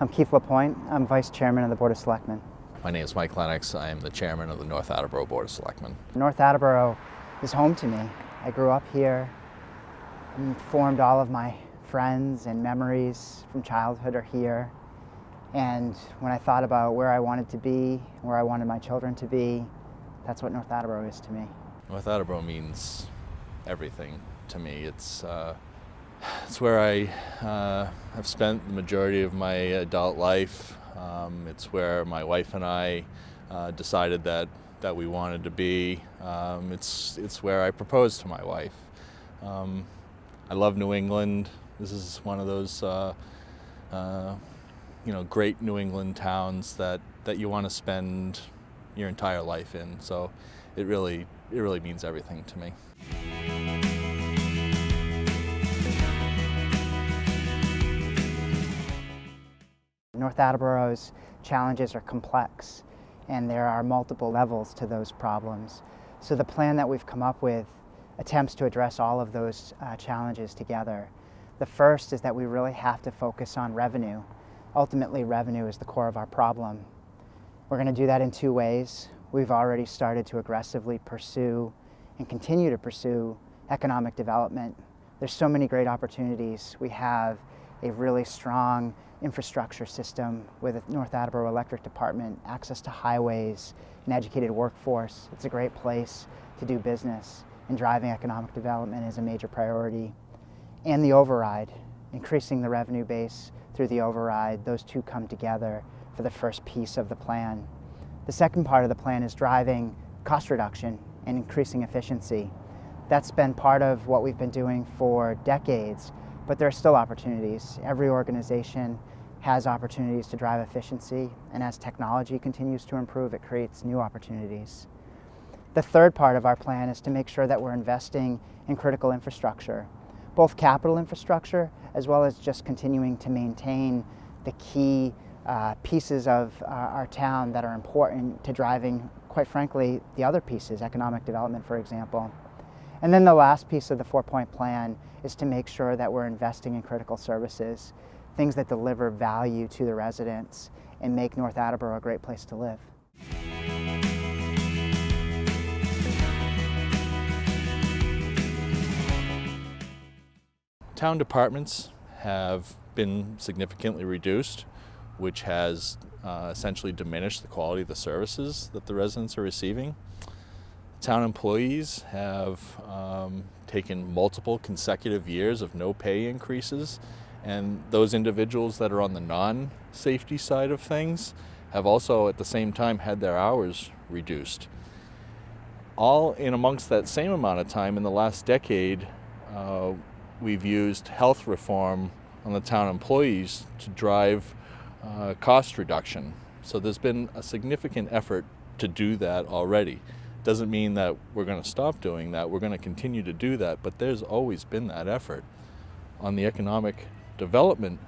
I'm Keith LaPointe. I'm Vice Chairman of the Board of Selectmen. My name is Mike Lennox. I am the Chairman of the North Attleboro Board of Selectmen. North Attleboro is home to me. I grew up here and formed all of my friends and memories from childhood are here. And when I thought about where I wanted to be, where I wanted my children to be, that's what North Attleboro is to me. North Attleboro means everything to me. It's where I have spent the majority of my adult life. It's where my wife and I decided that we wanted to be. It's where I proposed to my wife. I love New England. This is one of those great New England towns that you want to spend your entire life in. So it really means everything to me. North Attleboro's challenges are complex, and there are multiple levels to those problems. So the plan that we've come up with attempts to address all of those challenges together. The first is that we really have to focus on revenue. Ultimately, revenue is the core of our problem. We're going to do that in two ways. We've already started to aggressively pursue and continue to pursue economic development. There's so many great opportunities. We have a really strong infrastructure system with the North Attleboro Electric Department, access to highways, an educated workforce. It's a great place to do business, and driving economic development is a major priority. And the override, increasing the revenue base through the override, those two come together for the first piece of the plan. The second part of the plan is driving cost reduction and increasing efficiency. That's been part of what we've been doing for decades, but there are still opportunities. Every organization has opportunities to drive efficiency, and as technology continues to improve, it creates new opportunities. The third part of our plan is to make sure that we're investing in critical infrastructure, both capital infrastructure as well as just continuing to maintain the key pieces of our town that are important to driving, quite frankly, the other pieces, economic development, for example. And then the last piece of the four-point plan is to make sure that we're investing in critical services, things that deliver value to the residents and make North Attleboro a great place to live. Town departments have been significantly reduced, which has essentially diminished the quality of the services that the residents are receiving. Town employees have taken multiple consecutive years of no pay increases, and those individuals that are on the non-safety side of things have also at the same time had their hours reduced. All in amongst that same amount of time in the last decade, we've used health reform on the town employees to drive cost reduction. So there's been a significant effort to do that already. Doesn't mean that we're going to stop doing that. We're going to continue to do that, but there's always been that effort. On the economic development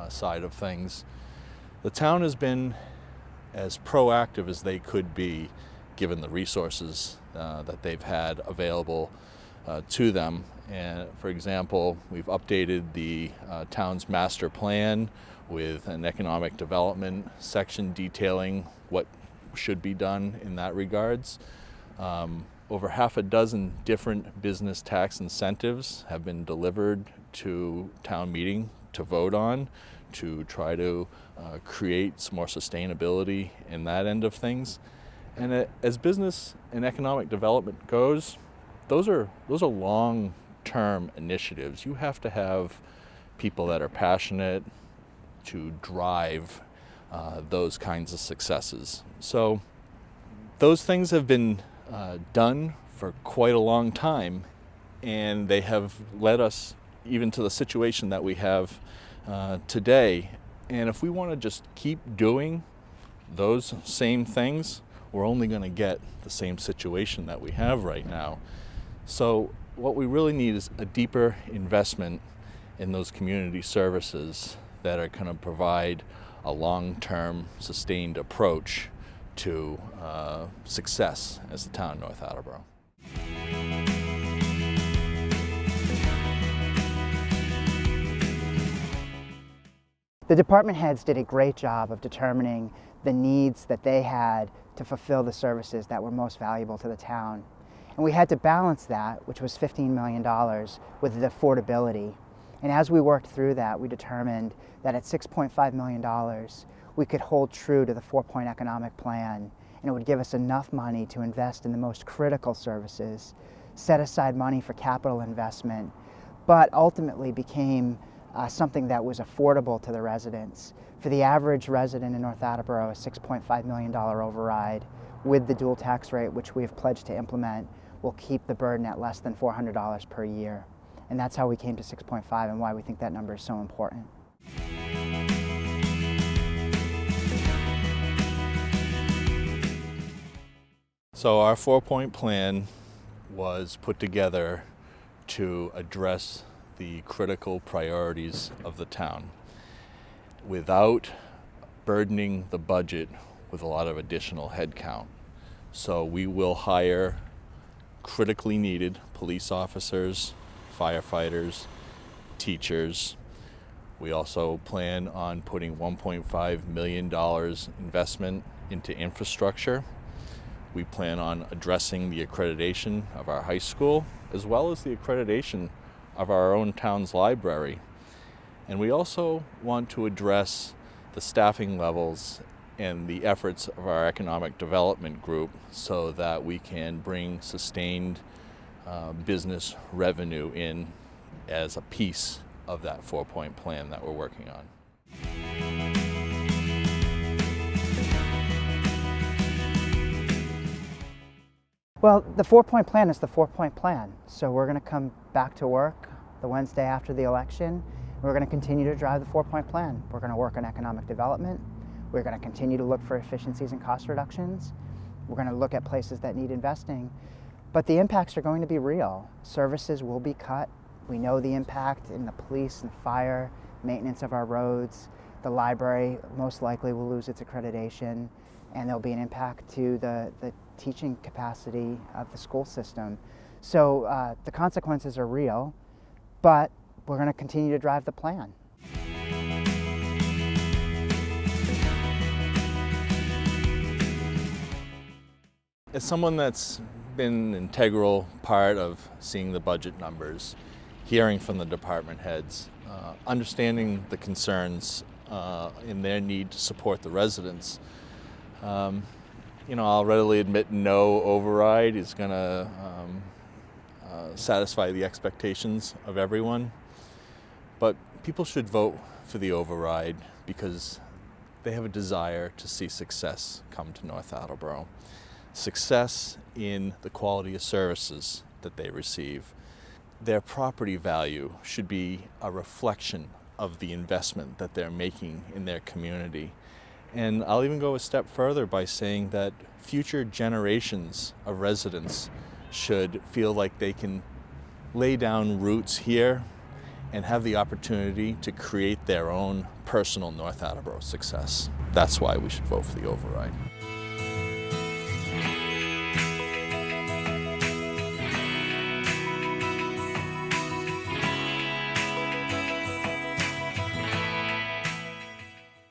side of things, the town has been as proactive as they could be given the resources that they've had available to them. And for example, we've updated the town's master plan with an economic development section detailing what should be done in that regards. Over half a dozen different business tax incentives have been delivered to town meeting to vote on to try to create some more sustainability in that end of things. And as business and economic development goes, those are long-term initiatives. You have to have people that are passionate to drive those kinds of successes. So those things have been done for quite a long time, and they have led us even to the situation that we have today. And if we want to just keep doing those same things, we're only going to get the same situation that we have right now. So what we really need is a deeper investment in those community services that are going to provide a long-term sustained approach to success as the town of North Attleboro. The department heads did a great job of determining the needs that they had to fulfill the services that were most valuable to the town. And we had to balance that, which was $15 million, with the affordability. And as we worked through that, we determined that at $6.5 million, we could hold true to the 4-point economic plan, and it would give us enough money to invest in the most critical services, set aside money for capital investment, but ultimately became something that was affordable to the residents. For the average resident in North Attleboro, a $6.5 million override with the dual tax rate, which we have pledged to implement, will keep the burden at less than $400 per year. And that's how we came to 6.5 and why we think that number is so important. So our 4-point plan was put together to address the critical priorities of the town without burdening the budget with a lot of additional headcount. So we will hire critically needed police officers, firefighters, teachers. We also plan on putting $1.5 million investment into infrastructure. We plan on addressing the accreditation of our high school, as well as the accreditation of our own town's library. And we also want to address the staffing levels and the efforts of our economic development group so that we can bring sustained business revenue in as a piece of that 4-point plan that we're working on. Well, the 4-point plan is the 4-point plan. So we're going to come back to work the Wednesday after the election. We're going to continue to drive the 4-point plan. We're going to work on economic development. We're going to continue to look for efficiencies and cost reductions. We're going to look at places that need investing. But the impacts are going to be real. Services will be cut. We know the impact in the police and fire, maintenance of our roads. The library most likely will lose its accreditation, and there'll be an impact to the teaching capacity of the school system. So the consequences are real, but we're going to continue to drive the plan. As someone that's been an integral part of seeing the budget numbers, hearing from the department heads, understanding the concerns in their need to support the residents, I'll readily admit no override is going to satisfy the expectations of everyone. But people should vote for the override because they have a desire to see success come to North Attleboro. Success in the quality of services that they receive. Their property value should be a reflection of the investment that they're making in their community. And I'll even go a step further by saying that future generations of residents should feel like they can lay down roots here and have the opportunity to create their own personal North Attleboro success. That's why we should vote for the override.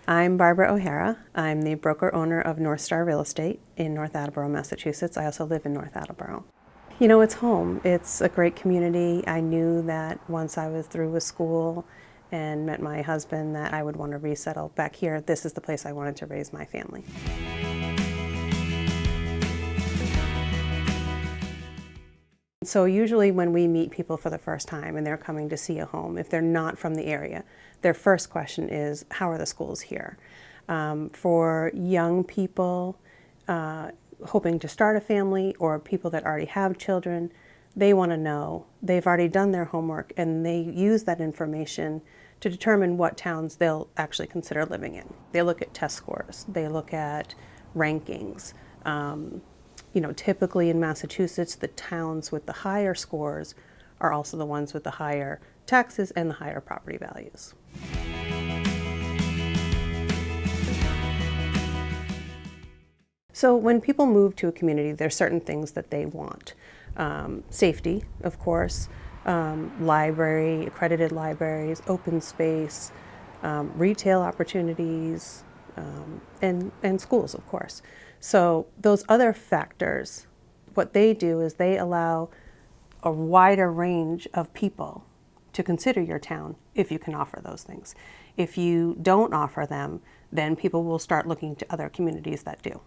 I'm Barbara O'Hara. I'm the broker-owner of North Star Real Estate in North Attleboro, Massachusetts. I also live in North Attleboro. You know, it's home. It's a great community. I knew that once I was through with school and met my husband that I would want to resettle back here. This is the place I wanted to raise my family. So usually when we meet people for the first time and they're coming to see a home, if they're not from the area, their first question is, how are the schools here? For young people hoping to start a family or people that already have children, they want to know. They've already done their homework and they use that information to determine what towns they'll actually consider living in. They look at test scores. They look at rankings. Typically in Massachusetts, the towns with the higher scores are also the ones with the higher taxes and the higher property values. So when people move to a community, there's certain things that they want. Safety, of course, accredited libraries, open space, retail opportunities, and schools, of course. So those other factors, what they do is they allow a wider range of people to consider your town if you can offer those things. If you don't offer them, then people will start looking to other communities that do.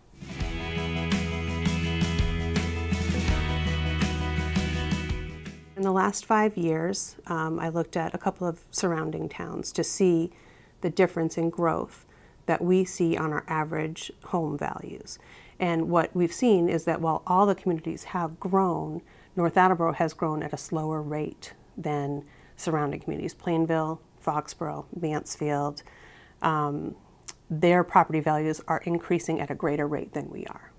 In the last 5 years, I looked at a couple of surrounding towns to see the difference in growth that we see on our average home values. And what we've seen is that while all the communities have grown, North Attleboro has grown at a slower rate than surrounding communities. Plainville, Foxborough, Mansfield, their property values are increasing at a greater rate than we are.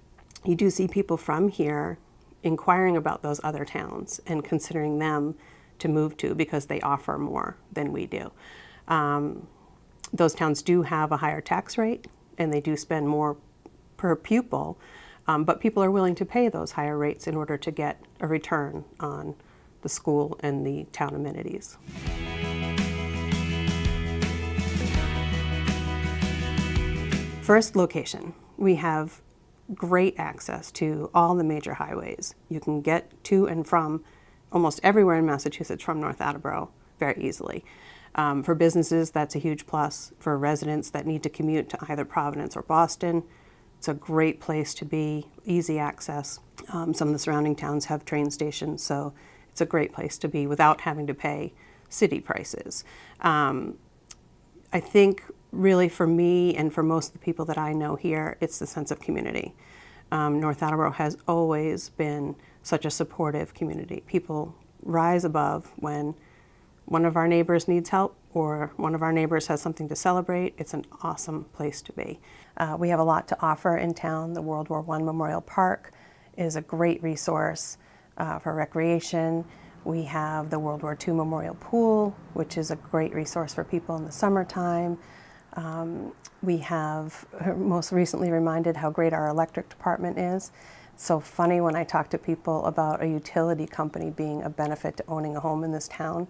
You do see people from here inquiring about those other towns and considering them to move to because they offer more than we do. Those towns do have a higher tax rate and they do spend more per pupil, but people are willing to pay those higher rates in order to get a return on the school and the town amenities. First, location. We have great access to all the major highways. You can get to and from almost everywhere in Massachusetts from North Attleboro very easily. For businesses, that's a huge plus. For residents that need to commute to either Providence or Boston, it's a great place to be, easy access. Some of the surrounding towns have train stations, so it's a great place to be without having to pay city prices. I think really for me and for most of the people that I know here, it's the sense of community. North Attleboro has always been such a supportive community. People rise above when one of our neighbors needs help or one of our neighbors has something to celebrate. It's an awesome place to be. We have a lot to offer in town. The World War I Memorial Park is a great resource for recreation. We have the World War II Memorial Pool, which is a great resource for people in the summertime. We have most recently reminded how great our electric department is. It's so funny when I talk to people about a utility company being a benefit to owning a home in this town.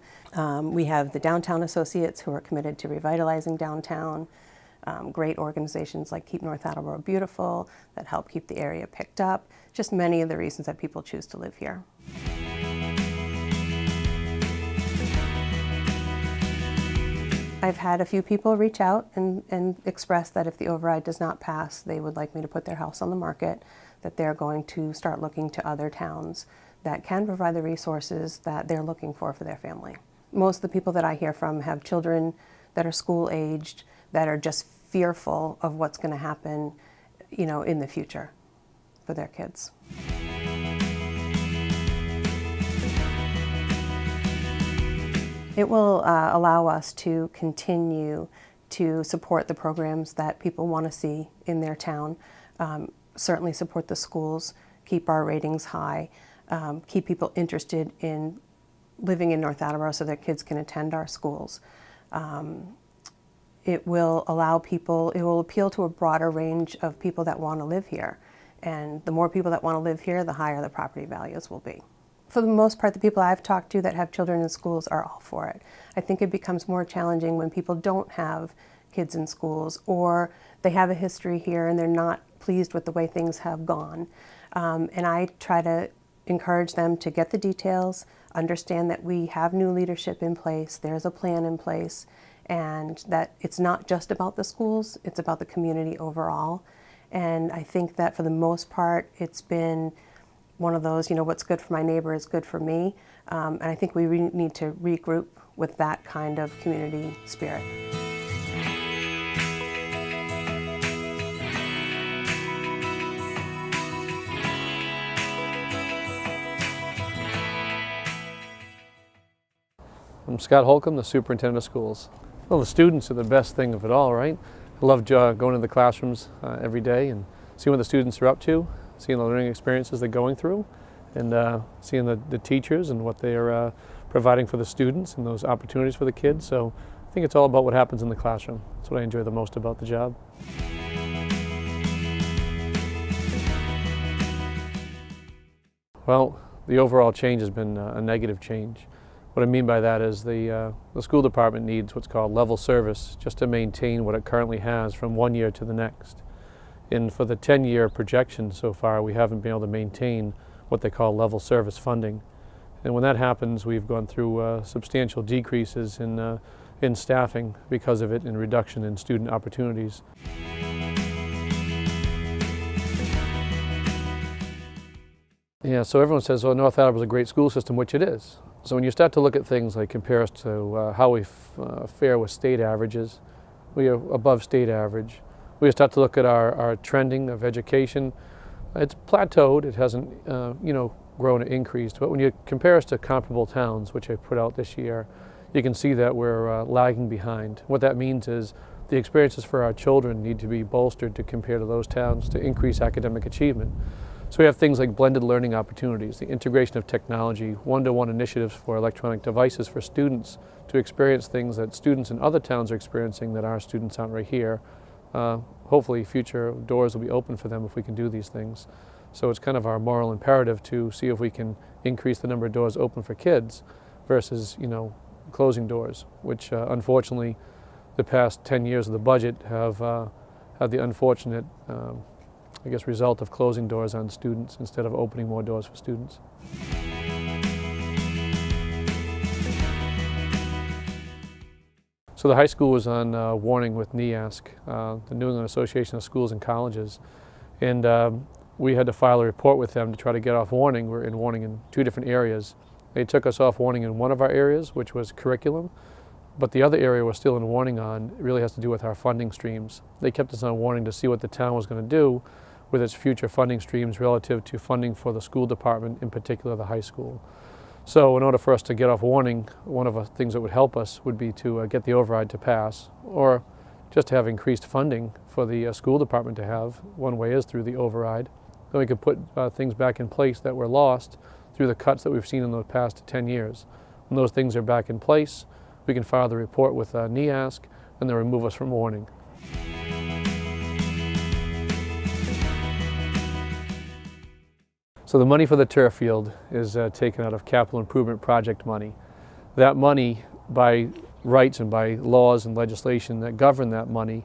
We have the Downtown Associates who are committed to revitalizing downtown. Great organizations like Keep North Attleboro Beautiful that help keep the area picked up. Just many of the reasons that people choose to live here. I've had a few people reach out and express that if the override does not pass, they would like me to put their house on the market, that they're going to start looking to other towns that can provide the resources that they're looking for their family. Most of the people that I hear from have children that are school-aged, that are just fearful of what's going to happen, in the future for their kids. It will allow us to continue to support the programs that people want to see in their town, certainly support the schools, keep our ratings high, keep people interested in living in North Attleboro so their kids can attend our schools. It will allow people, it will appeal to a broader range of people that want to live here. And the more people that want to live here, the higher the property values will be. For the most part, the people I've talked to that have children in schools are all for it. I think it becomes more challenging when people don't have kids in schools or they have a history here and they're not pleased with the way things have gone. And I try to encourage them to get the details, understand that we have new leadership in place, there's a plan in place, and that it's not just about the schools, it's about the community overall. And I think that for the most part, it's been one of those, what's good for my neighbor is good for me. And I think we need to regroup with that kind of community spirit. I'm Scott Holcomb, the superintendent of schools. Well, the students are the best thing of it all, right? I love going to the classrooms every day and seeing what the students are up to, seeing the learning experiences they're going through, and seeing the teachers and what they are providing for the students and those opportunities for the kids. So I think it's all about what happens in the classroom. That's what I enjoy the most about the job. Well, the overall change has been a negative change. What I mean by that is the school department needs what's called level service just to maintain what it currently has from one year to the next. And for the 10-year projection so far, we haven't been able to maintain what they call level service funding. And when that happens, we've gone through substantial decreases in staffing because of it and reduction in student opportunities. Yeah, so everyone says, well, North Attleboro is a great school system, which it is. So when you start to look at things like compare us to how we fare with state averages, we are above state average. We start to look at our trending of education. It's plateaued. It hasn't, grown or increased. But when you compare us to comparable towns, which I put out this year, you can see that we're lagging behind. What that means is the experiences for our children need to be bolstered to compare to those towns to increase academic achievement. So we have things like blended learning opportunities, the integration of technology, one-to-one initiatives for electronic devices for students to experience things that students in other towns are experiencing that our students aren't right here. Hopefully future doors will be open for them if we can do these things. So it's kind of our moral imperative to see if we can increase the number of doors open for kids versus, closing doors, which unfortunately the past 10 years of the budget have had the unfortunate result of closing doors on students instead of opening more doors for students. So the high school was on warning with NEASC, the New England Association of Schools and Colleges, and we had to file a report with them to try to get off warning. We're in warning in 2 different areas. They took us off warning in one of our areas, which was curriculum, but the other area we're still in warning on really has to do with our funding streams. They kept us on warning to see what the town was going to do with its future funding streams relative to funding for the school department, in particular the high school. So in order for us to get off warning, one of the things that would help us would be to get the override to pass, or just to have increased funding for the school department to have. One way is through the override. Then we could put things back in place that were lost through the cuts that we've seen in the past 10 years. When those things are back in place, we can file the report with NEASC and then remove us from warning. So the money for the turf field is taken out of capital improvement project money. That money, by rights and by laws and legislation that govern that money,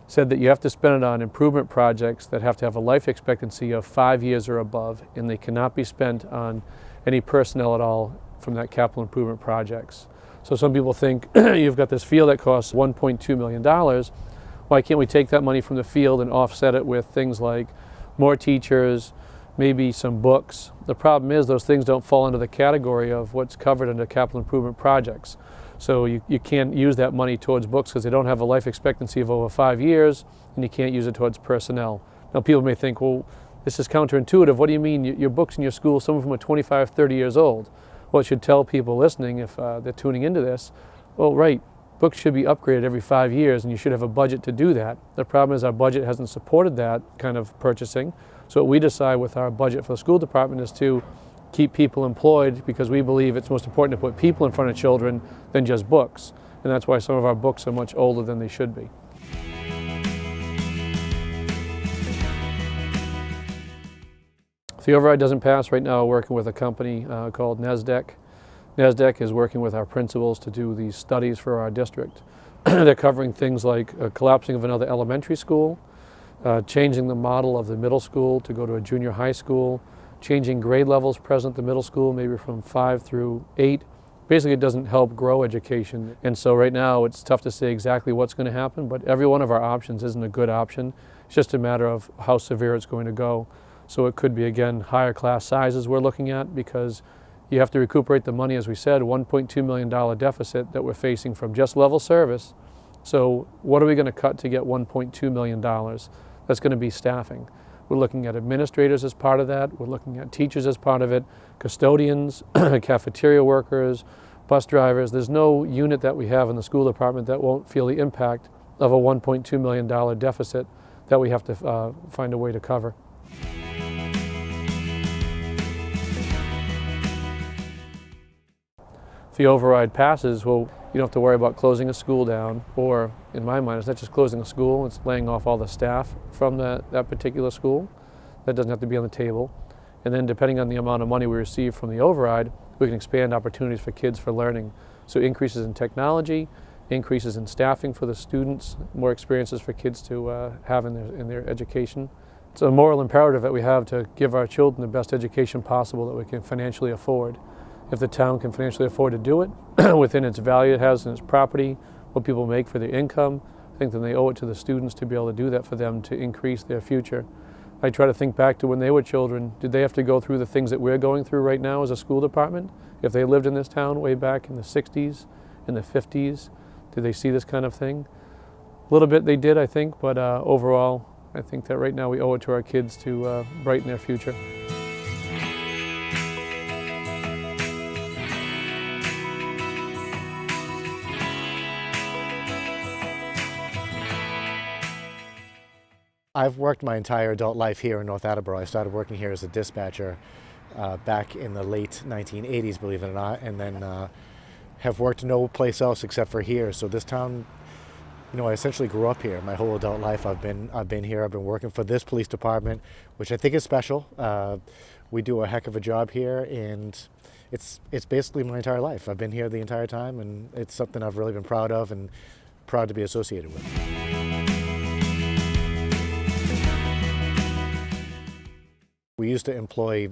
said that you have to spend it on improvement projects that have to have a life expectancy of 5 years or above, and they cannot be spent on any personnel at all from that capital improvement projects. So some people think you've got this field that costs $1.2 million. Why can't we take that money from the field and offset it with things like more teachers, maybe some books? The problem is those things don't fall into the category of what's covered under capital improvement projects. So you can't use that money towards books because they don't have a life expectancy of over 5 years, and you can't use it towards personnel. Now people may think, well, this is counterintuitive. What do you mean your books in your school, some of them are 25, 30 years old? Well, it should tell people listening if they're tuning into this, well, right, books should be upgraded every 5 years and you should have a budget to do that. The problem is our budget hasn't supported that kind of purchasing. So what we decide with our budget for the school department is to keep people employed because we believe it's most important to put people in front of children than just books. And that's why some of our books are much older than they should be. If the override doesn't pass, right now we're working with a company called NESDEC. NESDEC is working with our principals to do these studies for our district. They're covering things like collapsing of another elementary school, changing the model of the middle school to go to a junior high school, changing grade levels present at the middle school, maybe from 5 through 8. Basically, it doesn't help grow education. And so right now, it's tough to say exactly what's going to happen, but every one of our options isn't a good option. It's just a matter of how severe it's going to go. So it could be, again, higher class sizes we're looking at because you have to recuperate the money, as we said, $1.2 million deficit that we're facing from just level service. So what are we going to cut to get $1.2 million? That's going to be staffing. We're looking at administrators as part of that. We're looking at teachers as part of it, custodians, cafeteria workers, bus drivers. There's no unit that we have in the school department that won't feel the impact of a $1.2 million deficit that we have to find a way to cover. If the override passes, well, you don't have to worry about closing a school down, or in my mind, it's not just closing a school, it's laying off all the staff from that particular school. That doesn't have to be on the table. And then depending on the amount of money we receive from the override, we can expand opportunities for kids for learning. So increases in technology, increases in staffing for the students, more experiences for kids to have in their education. It's a moral imperative that we have to give our children the best education possible that we can financially afford. If the town can financially afford to do it, within its value it has in its property, what people make for their income, I think then they owe it to the students to be able to do that for them to increase their future. I try to think back to when they were children. Did they have to go through the things that we're going through right now as a school department? If they lived in this town way back in the 60s, in the 50s, did they see this kind of thing? A little bit they did, I think, but overall, I think that right now we owe it to our kids to brighten their future. I've worked my entire adult life here in North Attleboro. I started working here as a dispatcher back in the late 1980s, believe it or not, and then have worked no place else except for here. So this town, you know, I essentially grew up here. My whole adult life I've been here. I've been working for this police department, which I think is special. We do a heck of a job here, and it's basically my entire life. I've been here the entire time, and it's something I've really been proud of and proud to be associated with. We used to employ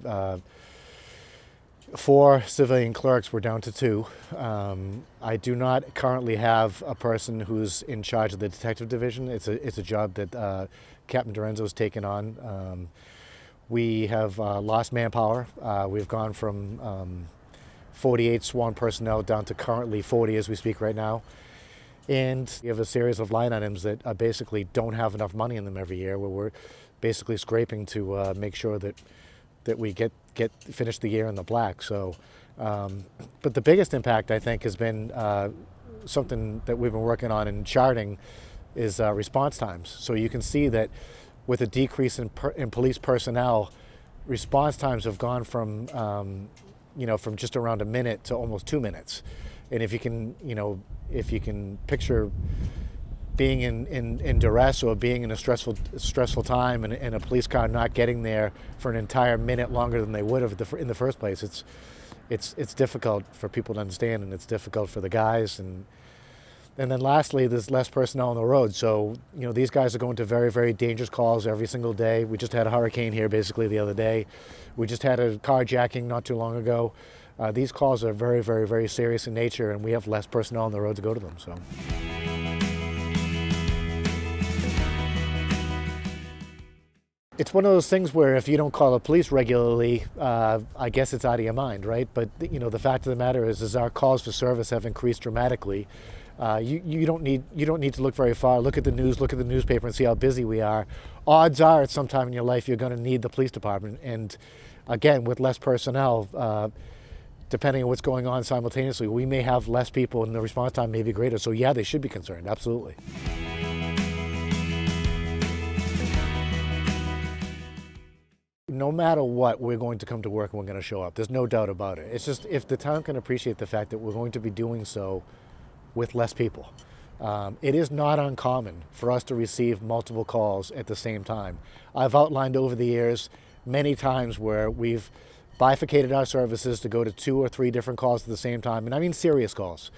4 civilian clerks. We're down to 2. I do not currently have a person who's in charge of the detective division. It's a job that Captain Dorenzo's taken on. We have lost manpower. We've gone from 48 sworn personnel down to currently 40 as we speak right now. And we have a series of line items that basically don't have enough money in them every year, where we're basically scraping to make sure that we finish the year in the black. So, but the biggest impact I think has been something that we've been working on in charting is response times. So you can see that with a decrease in police personnel, response times have gone from from just around a minute to almost 2 minutes. And if you can picture being in duress or being in a stressful time and a police car not getting there for an entire minute longer than they would have in the first place, it's difficult for people to understand, and it's difficult for the guys. And then lastly, there's less personnel on the road. So these guys are going to very, very dangerous calls every single day. We just had a hurricane here basically the other day. We just had a carjacking not too long ago. These calls are very, very, very serious in nature, and we have less personnel on the road to go to them. So. It's one of those things where if you don't call the police regularly, I guess it's out of your mind, right? But the fact of the matter is our calls for service have increased dramatically. You don't need to look very far. Look at the news, look at the newspaper, and see how busy we are. Odds are, at some time in your life, you're going to need the police department. And again, with less personnel, depending on what's going on simultaneously, we may have less people, and the response time may be greater. So yeah, they should be concerned. Absolutely. No matter what, we're going to come to work and we're going to show up. There's no doubt about it. It's just if the town can appreciate the fact that we're going to be doing so with less people. It is not uncommon for us to receive multiple calls at the same time. I've outlined over the years many times where we've bifurcated our services to go to 2 or 3 different calls at the same time. And I mean serious calls.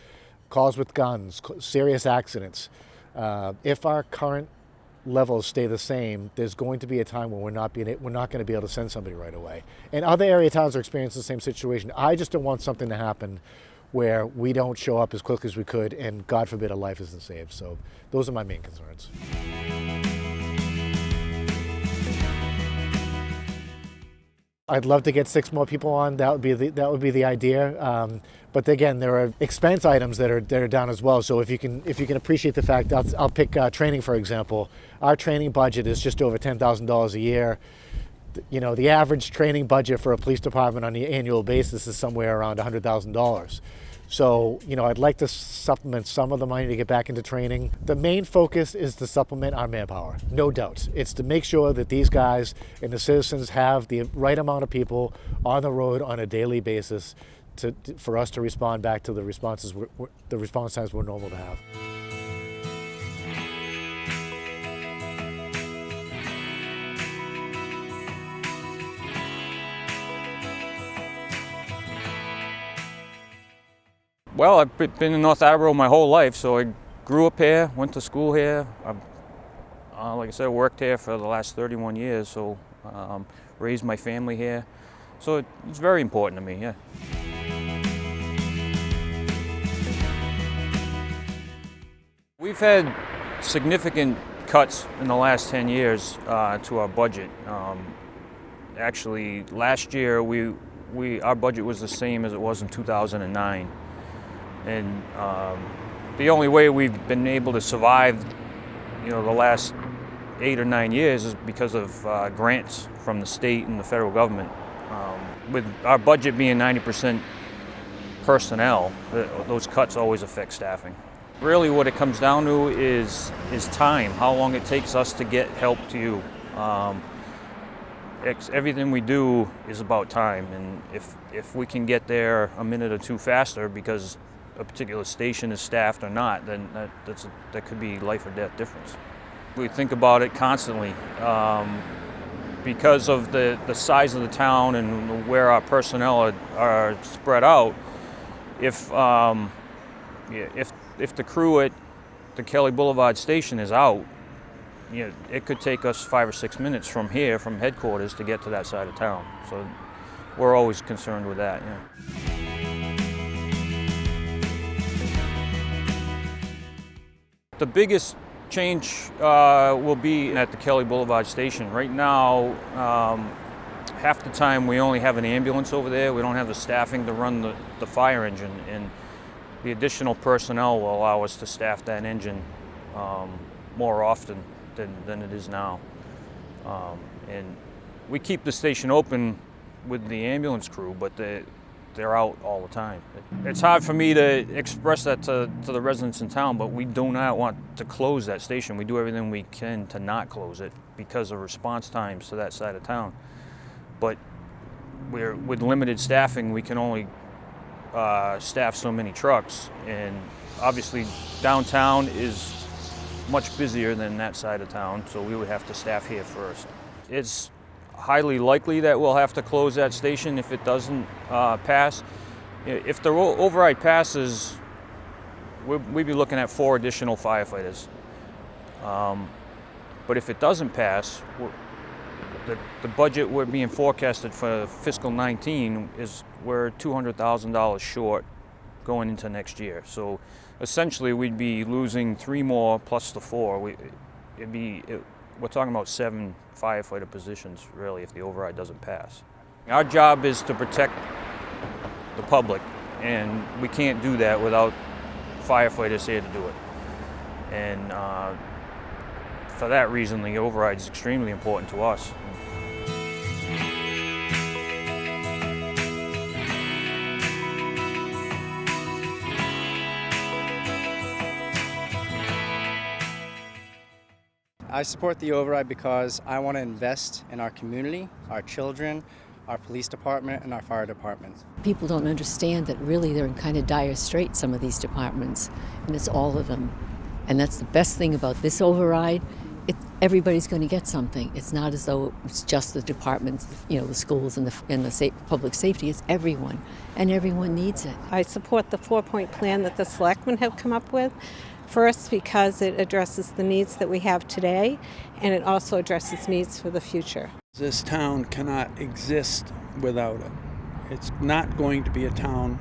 Calls with guns, serious accidents. If our current levels stay the same, there's going to be a time when we're not going to be able to send somebody right away. And other area towns are experiencing the same situation. I just don't want something to happen where we don't show up as quickly as we could, and God forbid a life isn't saved. So those are my main concerns. I'd love to get 6 more people on. That would be the idea. But again, there are expense items that are down as well. So if you can appreciate the fact, I'll pick training for example. Our training budget is just over $10,000 a year. The average training budget for a police department on the annual basis is somewhere around $100,000. So, I'd like to supplement some of the money to get back into training. The main focus is to supplement our manpower, no doubt. It's to make sure that these guys and the citizens have the right amount of people on the road on a daily basis for us to respond back to the response times we're normal to have. Well, I've been in North Attleboro my whole life, so I grew up here, went to school here. Like I said, worked here for the last 31 years, so raised my family here. So it's very important to me, yeah. We've had significant cuts in the last 10 years to our budget. Actually, last year our budget was the same as it was in 2009. And the only way we've been able to survive, the last 8 or 9 years is because of grants from the state and the federal government. With our budget being 90% personnel, those cuts always affect staffing. Really what it comes down to is time, how long it takes us to get help to you. Everything we do is about time, and if we can get there a minute or two faster because a particular station is staffed or not, then that could be life or death difference. We think about it constantly. Because of the size of the town and where our personnel are spread out, if the crew at the Kelly Boulevard station is out, it could take us 5 or 6 minutes from here, from headquarters, to get to that side of town. So we're always concerned with that. Yeah. The biggest change will be at the Kelly Boulevard station. Right now, half the time we only have an ambulance over there. We don't have the staffing to run the fire engine, and the additional personnel will allow us to staff that engine more often than it is now. And we keep the station open with the ambulance crew, but they're out all the time. It's hard for me to express that to the residents in town, but we do not want to close that station. We do everything we can to not close it because of response times to that side of town. But with limited staffing, we can only staff so many trucks, and obviously downtown is much busier than that side of town, so we would have to staff here first. It's highly likely that we'll have to close that station if it doesn't pass. If the override passes, we'd be looking at 4 additional firefighters. But if it doesn't pass, the budget we're being forecasted for fiscal 19 is we're $200,000 short going into next year. So essentially we'd be losing 3 more plus the 4. We're talking about 7 firefighter positions, really, if the override doesn't pass. Our job is to protect the public, and we can't do that without firefighters here to do it. And for that reason, the override is extremely important to us. I support the override because I want to invest in our community, our children, our police department, and our fire department. People don't understand that really they're in kind of dire straits, some of these departments, and it's all of them. And that's the best thing about this override. Everybody's going to get something. It's not as though it's just the departments, the schools and the public safety. It's everyone, and everyone needs it. I support the 4-point plan that the selectmen have come up with. First, because it addresses the needs that we have today, and it also addresses needs for the future. This town cannot exist without it. It's not going to be a town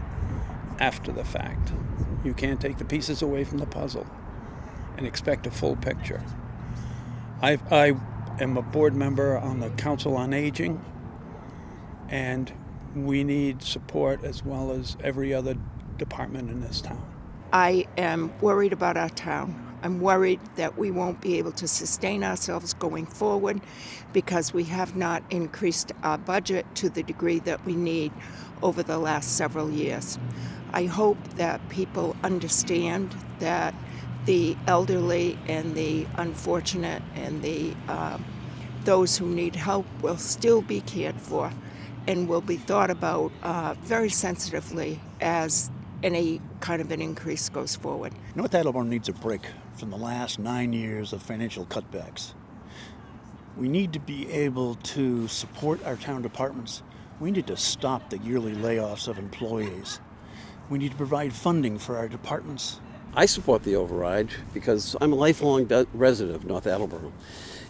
after the fact. You can't take the pieces away from the puzzle and expect a full picture. I am a board member on the Council on Aging, and we need support as well as every other department in this town. I am worried about our town. I'm worried that we won't be able to sustain ourselves going forward because we have not increased our budget to the degree that we need over the last several years. I hope that people understand that the elderly and the unfortunate and those who need help will still be cared for and will be thought about very sensitively as any kind of an increase goes forward. North Attleboro needs a break from the last 9 years of financial cutbacks. We need to be able to support our town departments. We need to stop the yearly layoffs of employees. We need to provide funding for our departments. I support the override because I'm a lifelong resident of North Attleboro,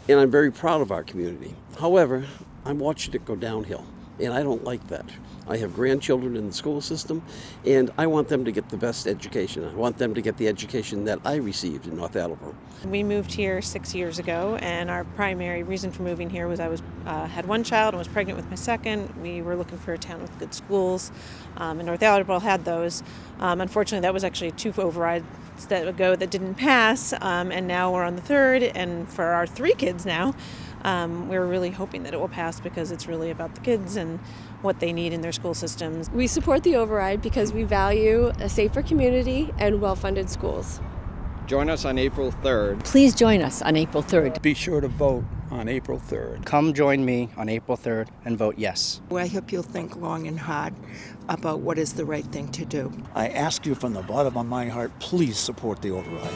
and I'm very proud of our community. However, I'm watching it go downhill, and I don't like that. I have grandchildren in the school system, and I want them to get the best education. I want them to get the education that I received in North Attleboro. We moved here 6 years ago, and our primary reason for moving here was I had one child and was pregnant with my second. We were looking for a town with good schools, and North Attleboro had those. Unfortunately, that was actually 2 overrides that didn't pass, and now we're on the 3rd, and for our 3 kids now, we're really hoping that it will pass because it's really about the kids and what they need in their school systems. We support the override because we value a safer community and well-funded schools. Join us on April 3rd. Please join us on April 3rd. Be sure to vote on April 3rd. Come join me on April 3rd and vote yes. I hope you'll think long and hard about what is the right thing to do. I ask you from the bottom of my heart, please support the override.